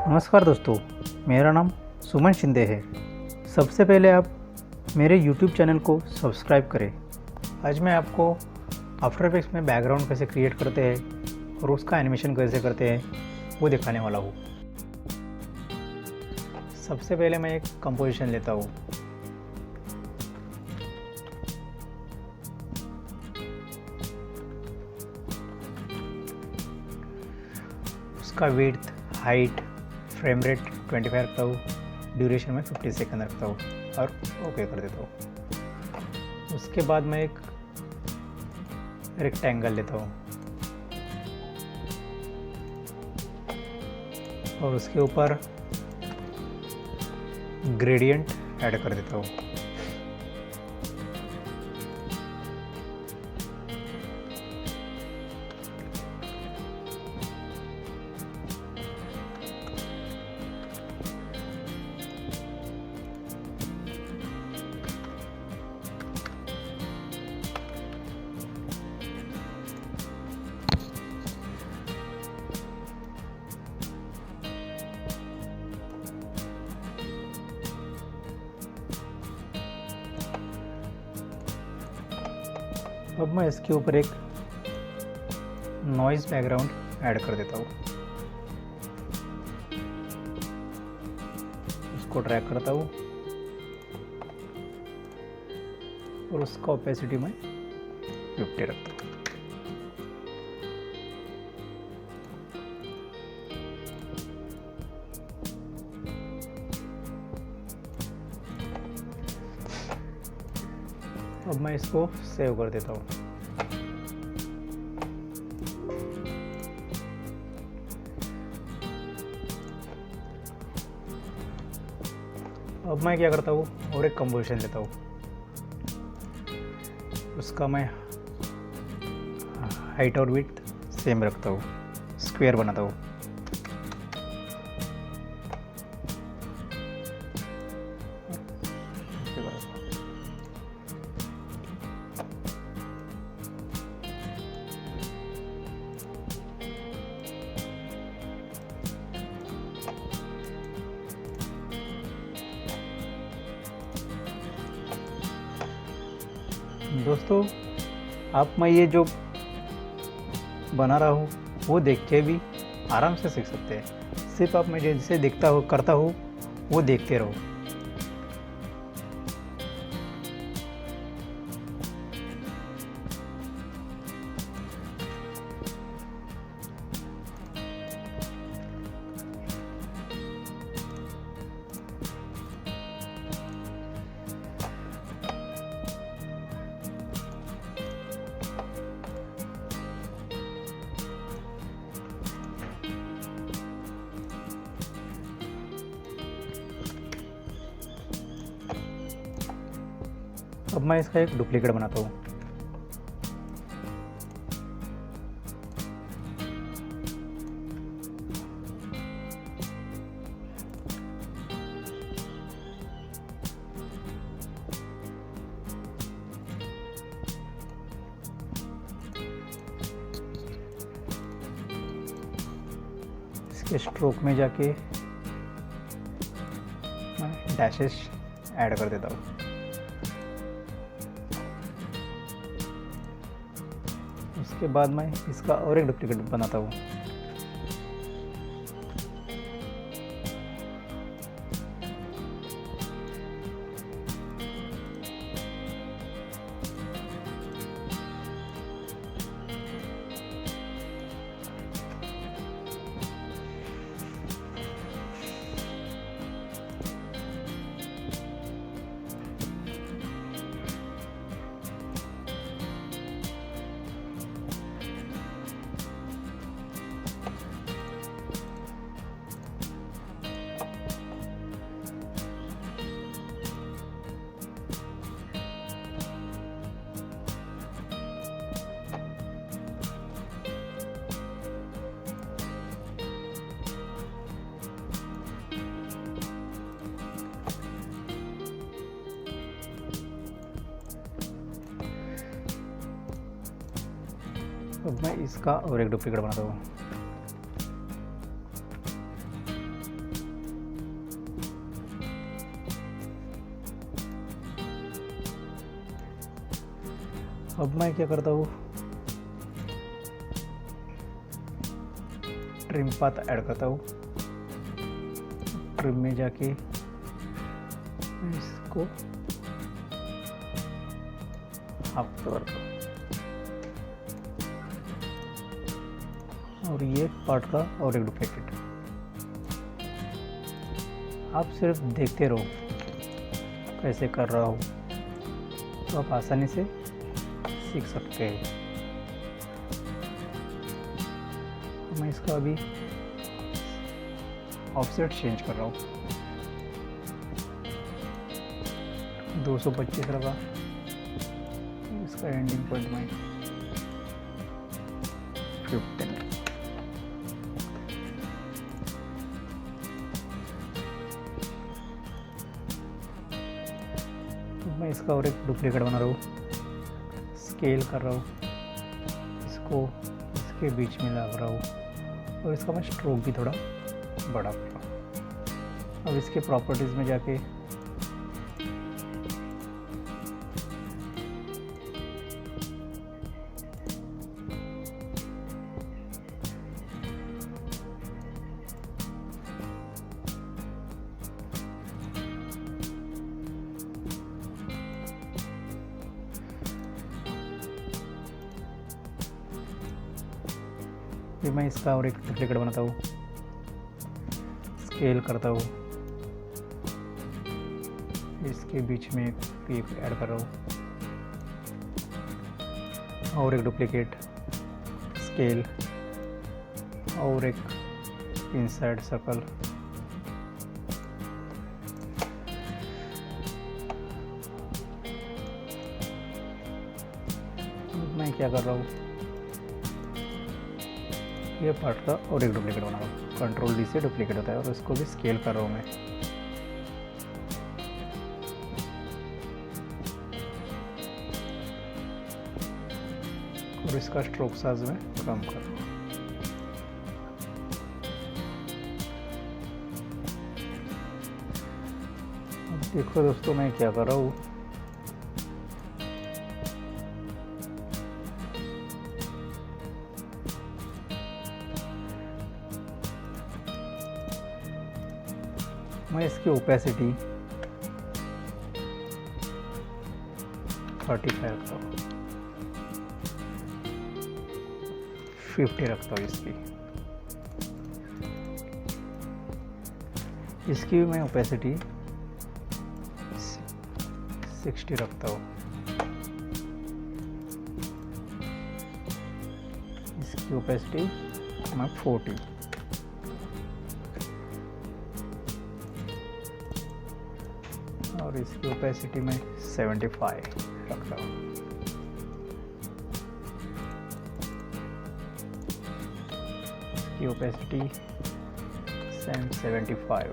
नमस्कार दोस्तों, मेरा नाम सुमन शिंदे है। सबसे पहले आप मेरे YouTube चैनल को सब्सक्राइब करें। आज मैं आपको आफ्टर इफेक्ट्स में बैकग्राउंड कैसे क्रिएट करते हैं और उसका एनिमेशन कैसे करते हैं वो दिखाने वाला हूँ। सबसे पहले मैं एक कंपोजिशन लेता हूँ। उसका विड्थ, हाइट, फ्रेम रेट 25 रखता हूँ, ड्यूरेशन में 50 सेकंड रखता हूँ और ओके कर देता हूँ। उसके बाद मैं एक रेक्टेंगल लेता हूँ और उसके ऊपर ग्रेडियंट ऐड कर देता हूँ। अब मैं इसके ऊपर एक नॉइज़ बैकग्राउंड ऐड कर देता हूँ। उसको ड्रैग करता हूँ और उसका ओपेसिटी में 50 रखता हूँ। अब मैं इसको सेव कर देता हूँ। अब मैं क्या करता हूँ और एक कंपोजिशन लेता हूँ। उसका मैं हाइट और विड्थ सेम रखता हूँ, स्क्वायर बनाता हूँ। दोस्तों, आप मैं ये जो बना रहा हूँ वो देख के भी आराम से सीख सकते हैं। सिर्फ आप मैं जैसे देखता हूँ करता हूँ वो देखते रहो। अब मैं इसका एक डुप्लीकेट बनाता हूँ। इसके स्ट्रोक में जाके मैं डैशेस ऐड कर देता हूँ। उसके बाद मैं इसका और एक डुप्लीकेट बनाता हूँ। अब मैं इसका और एक डुप्लीकेट बनाता हूँ। अब मैं क्या करता हूँ, ट्रिम पाथ ऐड करता हूँ। ट्रिम में जाके इसको हाफ कवर करो और ये पार्ट का और एक डुप्लीकेट। आप सिर्फ देखते रहो कैसे कर रहा हूँ, तो आप आसानी से सीख सकते हैं। मैं इसका अभी ऑफसेट चेंज कर रहा हूँ, 225 रखा। इसका एंडिंग पॉइंट में 15। मैं इसका और एक डुप्लीकेट बना रहा हूँ, स्केल कर रहा हूँ, इसको इसके बीच में लगा रहा हूँ और इसका मैं स्ट्रोक भी थोड़ा बड़ा कर रहा हूँ। अब इसके प्रॉपर्टीज़ में जाके फिर मैं इसका और एक डुप्लीकेट बनाता हूँ, स्केल करता हूँ, इसके बीच में पीप ऐड कर रहा हूँ और एक डुप्लीकेट, स्केल और एक इनसाइड सर्कल। मैं क्या कर रहा हूँ, ये पार्ट का और एक डुप्लीकेट बना रहा हूँ। कंट्रोल डी से डुप्लीकेट होता है और इसको भी स्केल कर रहा हूँ मैं। और इसका स्ट्रोक साइज में कम कर रहा हूँ। अब देखो दोस्तों मैं क्या कर रहा हूँ, मैं इसकी ओपेसिटी 35 रखता हूँ, 50 रखता हूँ इसकी भी मैं ओपेसिटी 60 रखता हूँ। इसकी ओपेसिटी मैं 40। और इसकी ओपेसिटी में 75 रखता हूँ। इसकी ओपेसिटी 75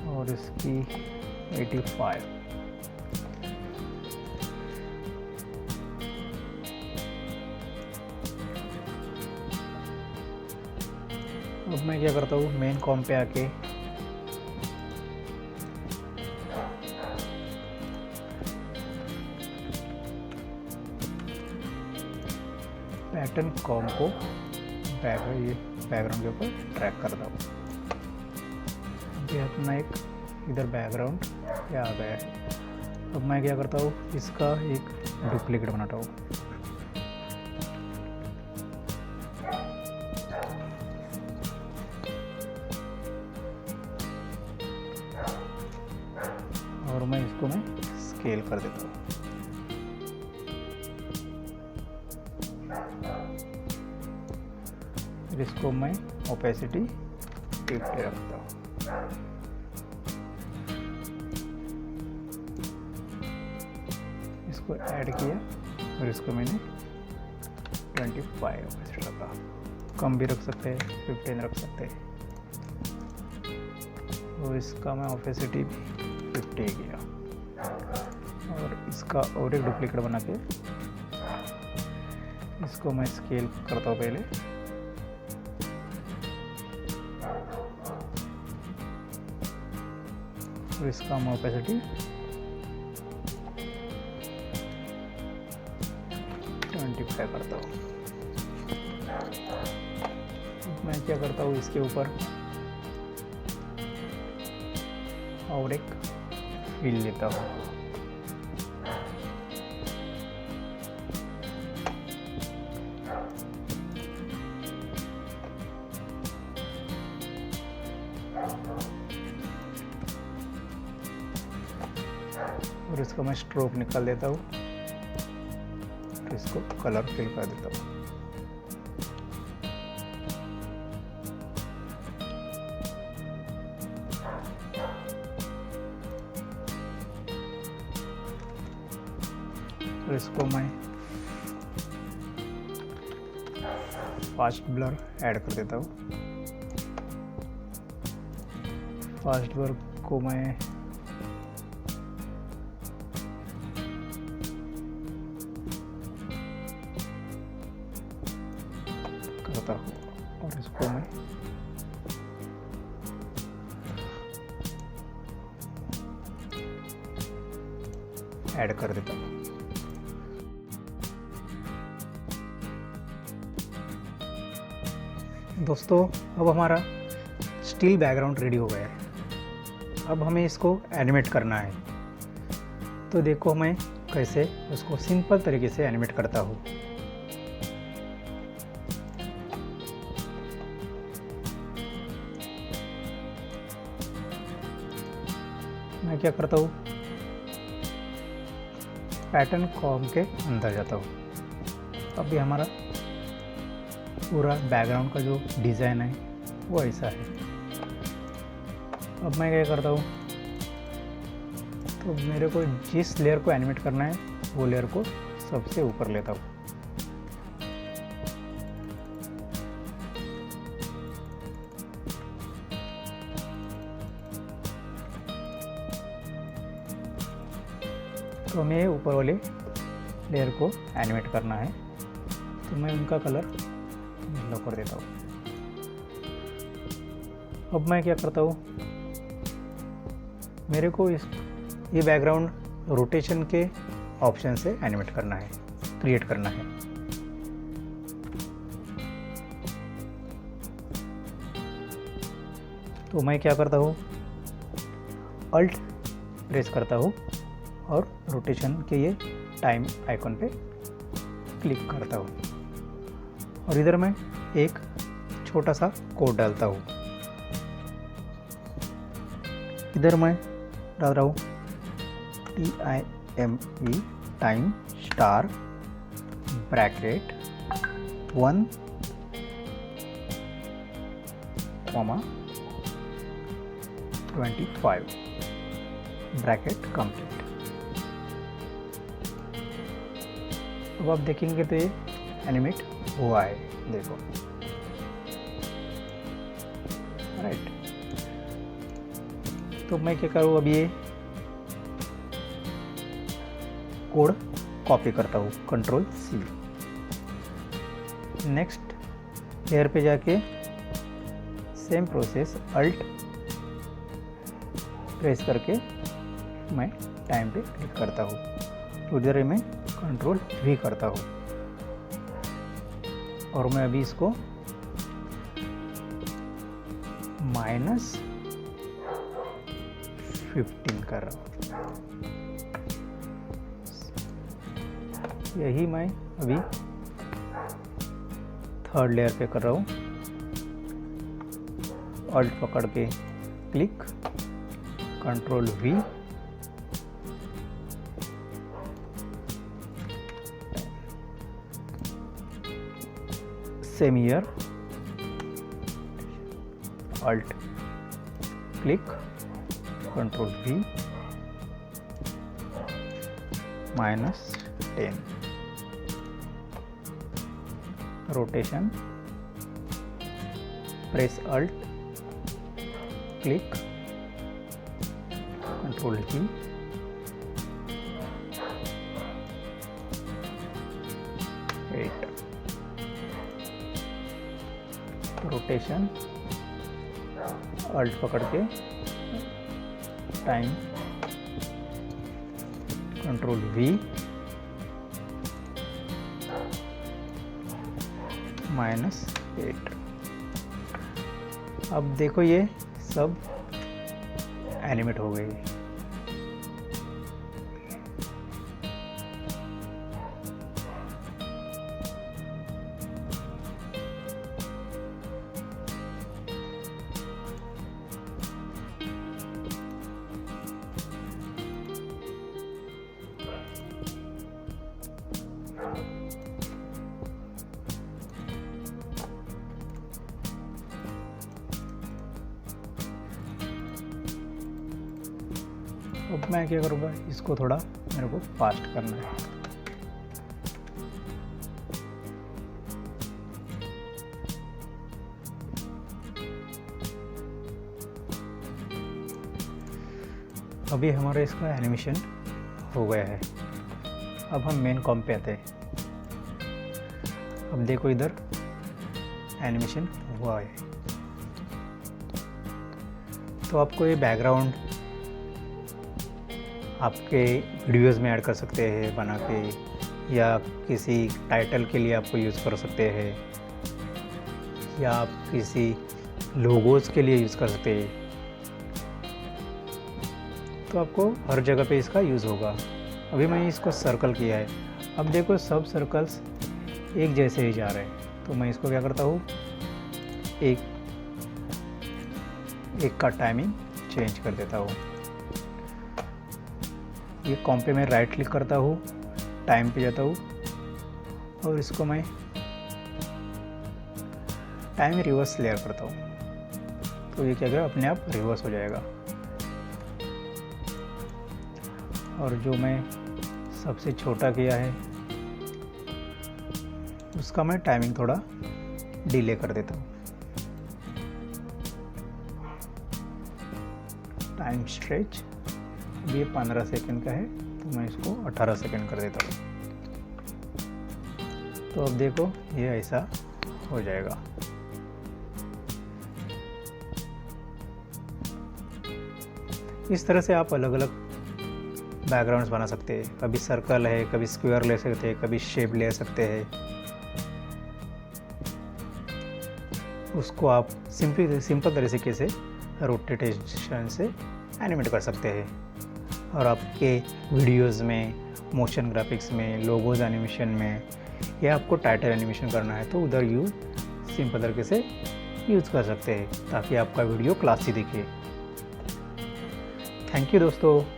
और इसकी 85। अब मैं क्या करता हूँ, मेन कॉम पे आके पैटर्न कॉम को बैकग्राउंड के ऊपर ट्रैक करता हूँ। ये अपना एक इधर बैकग्राउंड ये आ गया है। अब मैं क्या करता हूँ, इसका एक डुप्लीकेट बनाता हूँ। और मैं इसको स्केल कर देता हूँ। फिर इसको मैं ओपेसिटी 50 रखता हूँ। इसको ऐड किया और इसको मैंने 25 ओपेसिटी रखा। कम भी रख सकते हैं, 15 रख सकते हैं। और इसका मैं ओपेसिटी 50 50 गया। और इसका और एक डुप्लीकेट बना के इसको मैं स्केल करता हूँ पहले। और इसका मैं ओपेसिटी 25 करता हूँ। मैं क्या करता हूँ, इसके ऊपर और एक फिल लेता हूँ। और इसको मैं स्ट्रोक निकाल देता हूँ, तो इसको कलर फिल कर देता हूँ। और इसको मैं फास्ट ब्लर ऐड कर देता हूँ। फास्ट ब्लर को मैं करता हूँ और इसको मैं ऐड कर देता हूँ। दोस्तों, अब हमारा स्टिल बैकग्राउंड रेडी हो गया है। अब हमें इसको एनिमेट करना है। तो देखो मैं कैसे उसको सिंपल तरीके से एनिमेट करता हूँ। मैं क्या करता हूँ, पैटर्न कॉम के अंदर जाता हूँ। अभी हमारा पूरा बैकग्राउंड का जो डिज़ाइन है वो ऐसा है। अब मैं क्या करता हूँ, तो मेरे को जिस लेयर को एनिमेट करना है वो लेयर को सबसे ऊपर लेता हूँ। तो हमें ऊपर वाले लेयर को एनिमेट करना है, तो मैं उनका कलर येलो कर देता हूँ। अब मैं क्या करता हूँ, मेरे को ये बैकग्राउंड रोटेशन के ऑप्शन से एनिमेट करना है, क्रिएट करना है। तो मैं क्या करता हूँ, अल्ट प्रेस करता हूँ और रोटेशन के ये टाइम आइकॉन पे क्लिक करता हूँ और इधर मैं एक छोटा सा कोड डालता हूँ। इधर मैं डाल रहा हूँ TIME time star bracket 1, 25 bracket complete. अब आप देखेंगे तो ये एनिमेट हुआ है, देखो। राइट, तो मैं क्या करूँ, अब ये कोड कॉपी करता हूँ, Ctrl+C। नेक्स्ट लेयर पे जाके सेम प्रोसेस, अल्ट प्रेस करके मैं टाइम पे क्लिक करता हूँ। तो इधर मैं Ctrl+V करता हूँ और मैं अभी इसको -15 कर रहा हूँ। यही मैं अभी थर्ड लेयर पे कर रहा हूँ। अल्ट पकड़ के click, Ctrl+V, same year, alt click, Ctrl+V, -10 rotation, press alt click, control key, wait, rotation, alt पकड़ के टाइम, कंट्रोल V, -8। अब देखो ये सब एनिमेट हो गई। अब मैं क्या करूँगा, इसको थोड़ा मेरे को फास्ट करना है। अभी हमारा इसका एनिमेशन हो गया है। अब हम मेन कॉम पे आते हैं। अब देखो इधर एनिमेशन हुआ है। तो आपको ये बैकग्राउंड आपके वीडियोस में ऐड कर सकते हैं बना के, या किसी टाइटल के लिए आपको यूज़ कर सकते हैं, या आप किसी लोगोस के लिए यूज़ कर सकते हैं। तो आपको हर जगह पे इसका यूज़ होगा। अभी मैंने इसको सर्कल किया है। अब देखो सब सर्कल्स एक जैसे ही जा रहे हैं। तो मैं इसको क्या करता हूँ, एक का टाइमिंग चेंज कर देता हूँ। ये कॉम पे मैं राइट क्लिक करता हूँ, टाइम पे जाता हूँ और इसको मैं टाइम रिवर्स लेयर करता हूँ। तो ये क्या करेगा, अपने आप रिवर्स हो जाएगा। और जो मैं सबसे छोटा किया है उसका मैं टाइमिंग थोड़ा डिले कर देता हूँ। टाइम स्ट्रेच ये 15 सेकंड का है, तो मैं इसको 18 सेकंड कर देता हूँ। तो अब देखो ये ऐसा हो जाएगा। इस तरह से आप अलग अलग बैकग्राउंड्स बना सकते हैं। कभी सर्कल है, कभी स्क्वायर ले सकते हैं, कभी शेप ले सकते हैं। उसको आप सिंपल तरीके से रोटेशन से एनिमेट कर सकते हैं। और आपके वीडियोस में, मोशन ग्राफिक्स में, लोगोज एनिमेशन में, या आपको टाइटल एनिमेशन करना है तो उधर सिंपल तरीके से यूज़ कर सकते हैं, ताकि आपका वीडियो क्लासी दिखे। थैंक यू दोस्तों।